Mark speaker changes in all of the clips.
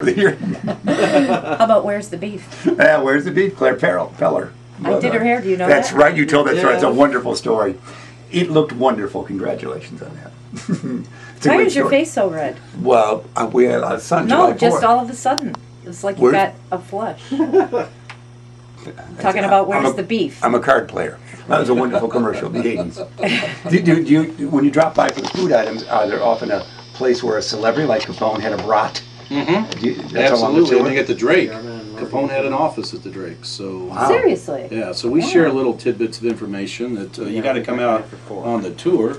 Speaker 1: How about Where's the Beef?
Speaker 2: Yeah, Where's the Beef? Claire Peller.
Speaker 1: I did her hair. Do you know
Speaker 2: That's
Speaker 1: that?
Speaker 2: right. You told that story. It's a wonderful story. It looked wonderful. Congratulations on that.
Speaker 1: Why is your face so red?
Speaker 2: Well, we had a son.
Speaker 1: No, just all of a sudden. It's like you got a flush. Talking about Where's the Beef?
Speaker 2: I'm a card player. That was a wonderful commercial in the 80s. Do you, when you drop by for the food items, are there often a place where a celebrity like Capone had a brat?
Speaker 3: Mm-hmm. Absolutely. When you get the Drake, Capone had an office at the Drake. So
Speaker 1: wow. Seriously?
Speaker 3: Yeah. So we share little tidbits of information that you got to come out on the tour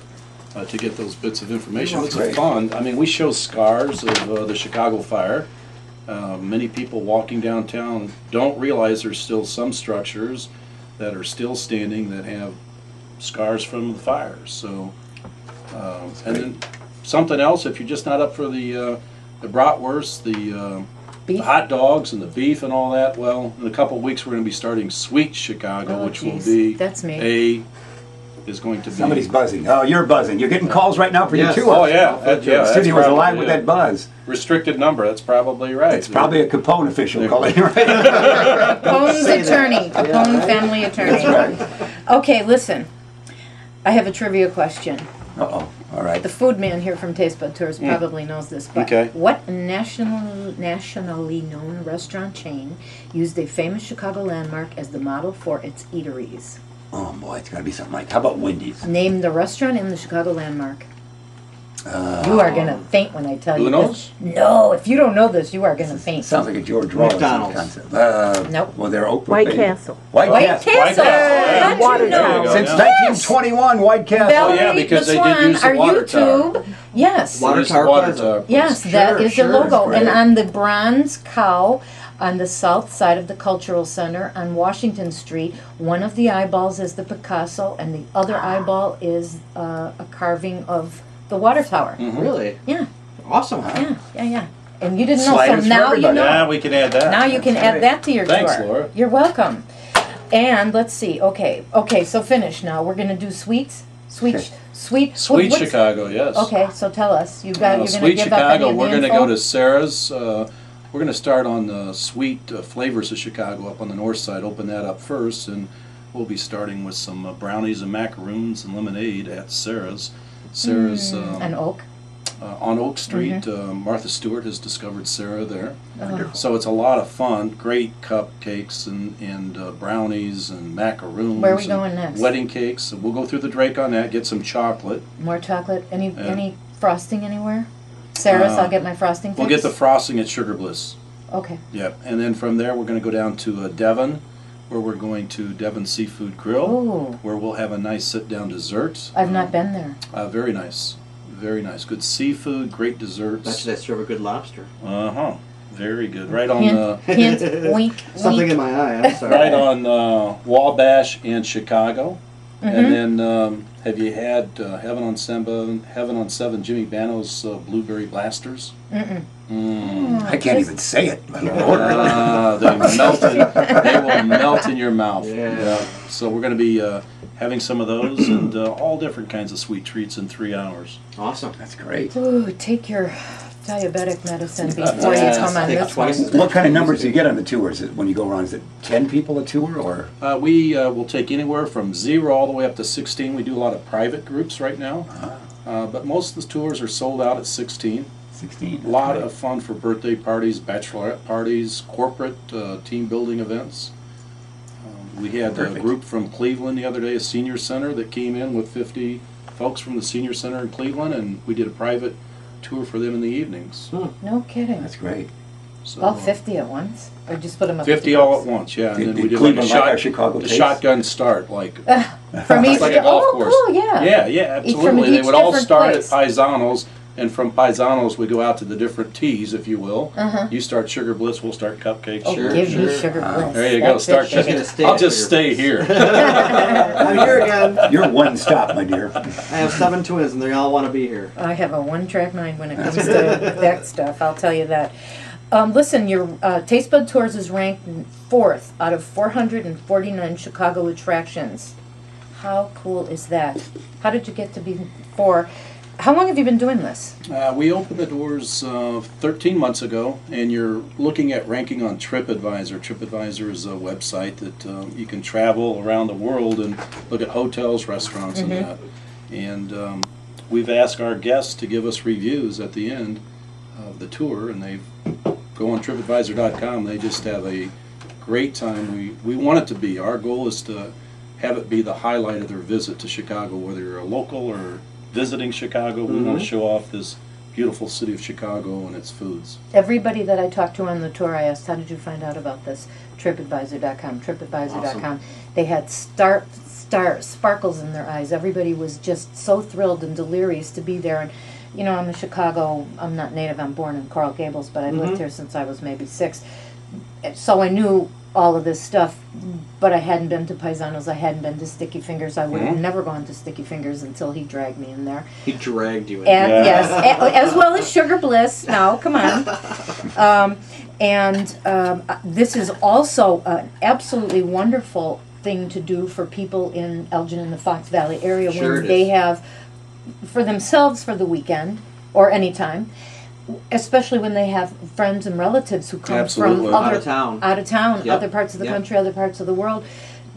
Speaker 3: to get those bits of information. It's fun. I mean, we show scars of the Chicago fire. Many people walking downtown don't realize there's still some structures that are still standing that have scars from the fires. So, and then something else, if you're just not up for the bratwurst, the hot dogs and the beef and all that, well, in a couple of weeks we're going to be starting Sweet Chicago, which will be is going to be...
Speaker 2: Somebody's buzzing. Oh, you're buzzing. You're getting calls right now for your tour.
Speaker 3: Oh, yeah.
Speaker 2: The studio was alive with that buzz.
Speaker 3: Restricted number, that's probably right.
Speaker 2: It's probably a Capone official calling right.
Speaker 1: Capone's attorney. Capone family attorney.
Speaker 2: That's right.
Speaker 1: Okay, listen. I have a trivia question.
Speaker 2: Uh-oh. All right.
Speaker 1: The food man here from Taste Bud Tours probably knows this, but what nationally known restaurant chain used a famous Chicago landmark as the model for its eateries?
Speaker 2: Oh boy, it's got to be something like, how about Wendy's?
Speaker 1: Name the restaurant in the Chicago landmark. You are going to faint when I tell you this. No, if you don't know this, you are going to faint.
Speaker 2: Sounds like a George Wallace concept.
Speaker 1: Nope.
Speaker 2: Well, they're Oak
Speaker 4: White Castle.
Speaker 2: White Castle.
Speaker 1: Yeah.
Speaker 4: Watertown.
Speaker 2: Since 1921, White Castle.
Speaker 1: Valerie,
Speaker 3: yeah, because they
Speaker 1: Swan,
Speaker 3: did use the
Speaker 1: our
Speaker 3: water
Speaker 1: YouTube.
Speaker 3: tower.
Speaker 1: Yes.
Speaker 3: Water tower.
Speaker 1: Yes, that is the logo. And on the bronze cow on the south side of the Cultural Center on Washington Street, one of the eyeballs is the Picasso, and the other eyeball is a carving of the water tower.
Speaker 5: Really?
Speaker 1: Yeah.
Speaker 5: Awesome.
Speaker 1: Yeah. And you didn't know,
Speaker 2: Sliders
Speaker 1: so now you know.
Speaker 3: Now we can add that.
Speaker 1: Now you can add that to your
Speaker 3: Thanks,
Speaker 1: tour.
Speaker 3: Laura.
Speaker 1: You're welcome. And let's see. Okay, so finish now. We're gonna do sweets. Sweet
Speaker 3: Sweet Chicago, yes.
Speaker 1: Okay, so tell us. You're gonna
Speaker 3: Sweet
Speaker 1: give
Speaker 3: Chicago.
Speaker 1: up any of the
Speaker 3: We're going to
Speaker 1: info?
Speaker 3: go to Sarah's. We're going to start on the sweet flavors of Chicago up on the north side. Open that up first, and we'll be starting with some brownies and macaroons and lemonade at Sarah's. Sarah's
Speaker 1: on Oak.
Speaker 3: On Oak Street. Martha Stewart has discovered Sarah there. So it's a lot of fun. Great cupcakes and brownies and macaroons.
Speaker 1: Where are we going next?
Speaker 3: Wedding cakes. So we'll go through the Drake on that. Get some chocolate.
Speaker 1: More chocolate. Any frosting anywhere? Sarah's. I'll get my frosting.
Speaker 3: We'll get the frosting at Sugar Bliss.
Speaker 1: Okay.
Speaker 3: Yep. And then from there we're going to go down to Devon, where we're going to Devon Seafood Grill, where we'll have a nice sit-down dessert.
Speaker 1: I've not been there.
Speaker 3: Very nice. Very nice. Good seafood, great desserts.
Speaker 5: Actually, they serve a good lobster.
Speaker 3: Very good. Right on the...
Speaker 1: Hint, wink,
Speaker 5: Something in my eye, I'm sorry.
Speaker 3: Right on Wabash and Chicago. And then, have you had Heaven on Seven, Jimmy Bano's Blueberry Blasters?
Speaker 2: I can't even say it.
Speaker 3: They will melt in your mouth. Yeah. So we're going to be having some of those and all different kinds of sweet treats in 3 hours.
Speaker 5: Awesome.
Speaker 2: That's great.
Speaker 1: Ooh, take your diabetic medicine before you come on this one.
Speaker 2: What kind of numbers do you get on the tours when you go around? Is it 10 people a tour, or?
Speaker 3: We will take anywhere from 0 all the way up to 16. We do a lot of private groups right now, but most of the tours are sold out at 16.
Speaker 2: 16.
Speaker 3: A lot of fun for birthday parties, bachelorette parties, corporate team building events. We had a group from Cleveland the other day, a senior center that came in with 50 folks from the senior center in Cleveland, and we did a private tour for them in the evenings.
Speaker 1: No kidding.
Speaker 2: That's great.
Speaker 3: So,
Speaker 1: all 50 at once? Or just put them up?
Speaker 3: 50 all at once, yeah. And then we did
Speaker 2: Cleveland
Speaker 3: like
Speaker 2: a
Speaker 3: shotgun start, like
Speaker 1: from each
Speaker 3: like a golf course.
Speaker 1: Cool, yeah.
Speaker 3: Yeah, absolutely. They would all start at Paisanos, and from Paisanos we go out to the different teas, if you will. You start Sugar Bliss, we'll start Cupcakes.
Speaker 1: Oh, give me Sugar Bliss.
Speaker 3: There you go. Start. I'll just stay here.
Speaker 5: I'm here again.
Speaker 2: You're one stop, my dear.
Speaker 5: I have 7 twins, and they all want to be here.
Speaker 1: I have a one-track mind when it comes to that stuff, I'll tell you that. Listen, your Taste Bud Tours is ranked 4th out of 449 Chicago attractions. How cool is that? How did you get to be 4? How long have you been doing this?
Speaker 3: We opened the doors 13 months ago, and you're looking at ranking on TripAdvisor. TripAdvisor is a website that you can travel around the world and look at hotels, restaurants, and that. And we've asked our guests to give us reviews at the end of the tour, and they go on TripAdvisor.com. They just have a great time. We want it to be. Our goal is to have it be the highlight of their visit to Chicago, whether you're a local or visiting Chicago. We want to show off this beautiful city of Chicago and its foods.
Speaker 1: Everybody that I talked to on the tour, I asked, how did you find out about this? TripAdvisor.com, TripAdvisor.com.
Speaker 5: Awesome.
Speaker 1: They had sparkles in their eyes. Everybody was just so thrilled and delirious to be there. And you know, I'm a Chicago, I'm not native, I'm born in Coral Gables, but I lived here since I was maybe 6. So I knew all of this stuff, but I hadn't been to Paisanos, I hadn't been to Sticky Fingers. I would have never gone to Sticky Fingers until he dragged me in there.
Speaker 5: He dragged you in
Speaker 1: And
Speaker 5: there.
Speaker 1: yes, as well as Sugar Bliss. Now, come on. This is also an absolutely wonderful thing to do for people in Elgin and the Fox Valley area
Speaker 5: Sure
Speaker 1: when
Speaker 5: it
Speaker 1: they
Speaker 5: is.
Speaker 1: have, for themselves for the weekend or anytime, especially when they have friends and relatives who come
Speaker 3: Absolutely.
Speaker 1: from
Speaker 5: Out of town.
Speaker 1: other
Speaker 5: Yep.
Speaker 1: parts of the
Speaker 5: Yep.
Speaker 1: country, other parts of the world.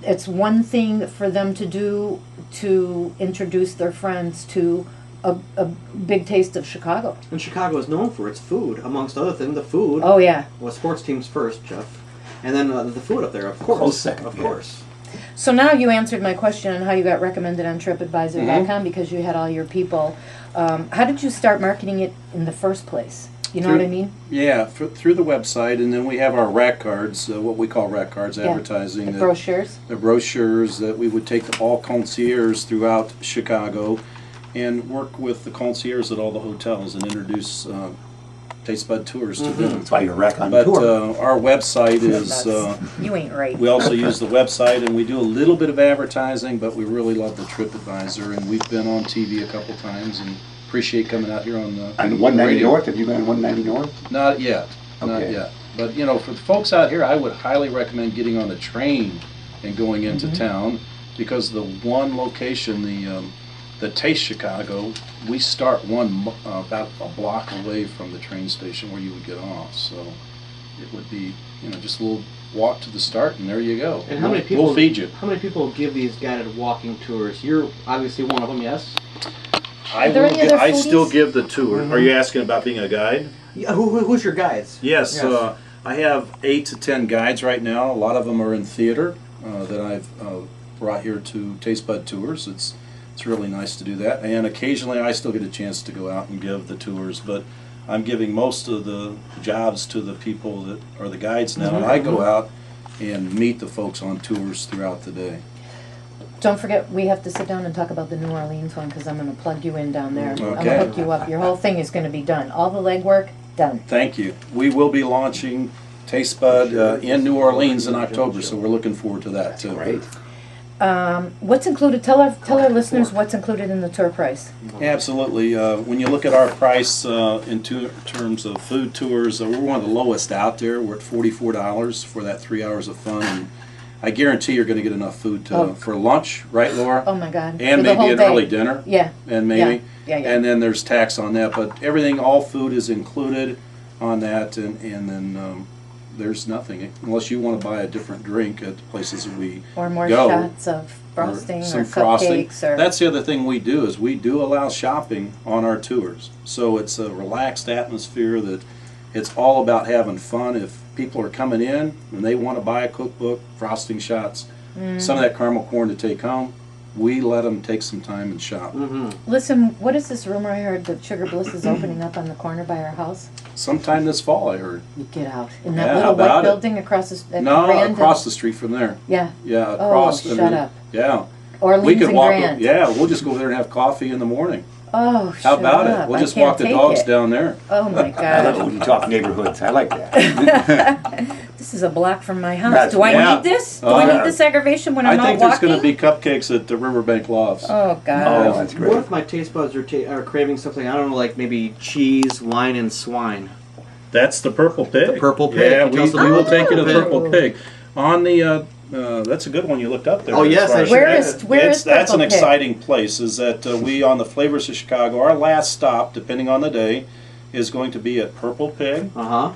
Speaker 1: It's one thing for them to do to introduce their friends to a big taste of Chicago.
Speaker 5: And Chicago is known for its food, amongst other things. The food.
Speaker 1: Oh yeah.
Speaker 5: Well, sports teams first, Jeff. And then the food up there, of course.
Speaker 2: Close second,
Speaker 5: Of
Speaker 2: yeah.
Speaker 5: course.
Speaker 1: So now you answered my question on how you got recommended on TripAdvisor.com because you had all your people. How did you start marketing it in the first place? You know what I mean?
Speaker 3: Yeah, through the website, and then we have our rack cards, what we call rack cards, advertising.
Speaker 1: The
Speaker 3: that-
Speaker 1: brochures.
Speaker 3: The brochures that we would take to all concierges throughout Chicago and work with the concierges at all the hotels and introduce Taste Bud tours to them.
Speaker 2: That's why you're wreck on
Speaker 3: But
Speaker 2: tour.
Speaker 3: our website is,
Speaker 1: You ain't right.
Speaker 3: we also use the website, and we do a little bit of advertising, but we really love the TripAdvisor, and we've been on TV a couple times and appreciate coming out here on the
Speaker 2: On 190
Speaker 3: radio.
Speaker 2: North, have you been on 190 North?
Speaker 3: Not yet, not
Speaker 2: Okay.
Speaker 3: yet. But you know, for the folks out here, I would highly recommend getting on the train and going into town, because the one location, the Taste Chicago, we start about a block away from the train station where you would get off. So it would be, you know, just a little walk to the start, and there you go.
Speaker 5: And how many people?
Speaker 3: We'll feed you.
Speaker 5: How many people give these guided walking tours? You're obviously one of them, yes.
Speaker 1: Are there any other
Speaker 4: I still
Speaker 1: foodies?
Speaker 4: give the tour. Are you asking about being a guide?
Speaker 5: Yeah, who's your guides?
Speaker 3: Yes,
Speaker 5: Yes.
Speaker 3: I have 8 to 10 guides right now. A lot of them are in theater that I've brought here to Taste Bud Tours. It's really nice to do that, and occasionally I still get a chance to go out and give the tours, but I'm giving most of the jobs to the people that are the guides now, and I go out and meet the folks on tours throughout the day.
Speaker 1: Don't forget, we have to sit down and talk about the New Orleans one because I'm going to plug you in down there. I'm going
Speaker 3: Okay.
Speaker 1: to hook you up. Your whole thing is going to be done. All the legwork, done.
Speaker 3: Thank you. We will be launching Taste Bud in New Orleans in October, so we're looking forward to that too.
Speaker 2: Great.
Speaker 1: What's included? Tell our listeners what's included in the tour price.
Speaker 3: Absolutely. When you look at our price in terms of food tours, we're one of the lowest out there. We're at $44 for that 3 hours of fun. And I guarantee you're going to get enough food for lunch, right, Laura?
Speaker 1: Oh my God!
Speaker 3: And
Speaker 1: For the
Speaker 3: maybe
Speaker 1: whole
Speaker 3: an
Speaker 1: day.
Speaker 3: early dinner.
Speaker 1: Yeah.
Speaker 3: And maybe.
Speaker 1: Yeah.
Speaker 3: And then there's tax on that. But everything, all food is included on that. And then there's nothing, unless you want to buy a different drink at the places that we
Speaker 1: Or more
Speaker 3: go.
Speaker 1: shots of frosting or,
Speaker 3: some frosting.
Speaker 1: cupcakes or.
Speaker 3: That's the other thing we do, is we do allow shopping on our tours. So it's a relaxed atmosphere that it's all about having fun. If people are coming in and they want to buy a cookbook, frosting shots, some of that caramel corn to take home, we let them take some time and shop.
Speaker 1: Listen, what is this rumor I heard that Sugar Bliss is opening up on the corner by our house?
Speaker 3: Sometime this fall, I heard.
Speaker 1: You get out in that
Speaker 3: Yeah,
Speaker 1: little white
Speaker 3: about it.
Speaker 1: building across the
Speaker 3: No,
Speaker 1: Grand
Speaker 3: across
Speaker 1: and,
Speaker 3: the street from there.
Speaker 1: Yeah.
Speaker 3: Yeah,
Speaker 1: Oh,
Speaker 3: across.
Speaker 1: shut up.
Speaker 3: Yeah.
Speaker 1: Orleans
Speaker 3: We could
Speaker 1: and
Speaker 3: walk.
Speaker 1: Grand.
Speaker 3: Yeah, we'll just go there and have coffee in the morning.
Speaker 1: Oh,
Speaker 3: How about
Speaker 1: up.
Speaker 3: it? We'll
Speaker 1: I
Speaker 3: just
Speaker 1: can't
Speaker 3: walk the
Speaker 1: take
Speaker 3: dogs
Speaker 1: it.
Speaker 3: down there.
Speaker 1: Oh my
Speaker 2: I love
Speaker 1: God!
Speaker 2: it when you talk neighborhoods. I like that.
Speaker 1: This is a block from my house.
Speaker 2: That's-
Speaker 1: Do I
Speaker 3: yeah.
Speaker 1: need this? Do
Speaker 3: Oh,
Speaker 1: I
Speaker 3: yeah.
Speaker 1: need this aggravation when
Speaker 3: I
Speaker 1: I'm
Speaker 3: think
Speaker 1: out
Speaker 3: there's
Speaker 1: walking?
Speaker 3: going to be cupcakes at the Riverbank Lofts.
Speaker 1: Oh God!
Speaker 2: Oh, that's
Speaker 5: What
Speaker 2: great.
Speaker 5: if my taste buds are craving something, I don't know, like maybe cheese, wine, and swine?
Speaker 3: That's the Purple Pig.
Speaker 5: The Purple Pig.
Speaker 3: Yeah,
Speaker 5: Can you tell us
Speaker 3: we
Speaker 5: about
Speaker 3: will
Speaker 5: the
Speaker 3: take you to the
Speaker 1: Purple
Speaker 3: Purple Pig. On the That's a good one you looked up there.
Speaker 5: Oh, yes,
Speaker 3: as far
Speaker 5: I
Speaker 3: as-
Speaker 5: sure
Speaker 1: Where
Speaker 5: did.
Speaker 1: is where is
Speaker 3: That's an
Speaker 1: Purple Pig?
Speaker 3: exciting place. Is that we on the Flavors of Chicago? Our last stop, depending on the day, is going to be at Purple Pig.
Speaker 5: Uh huh.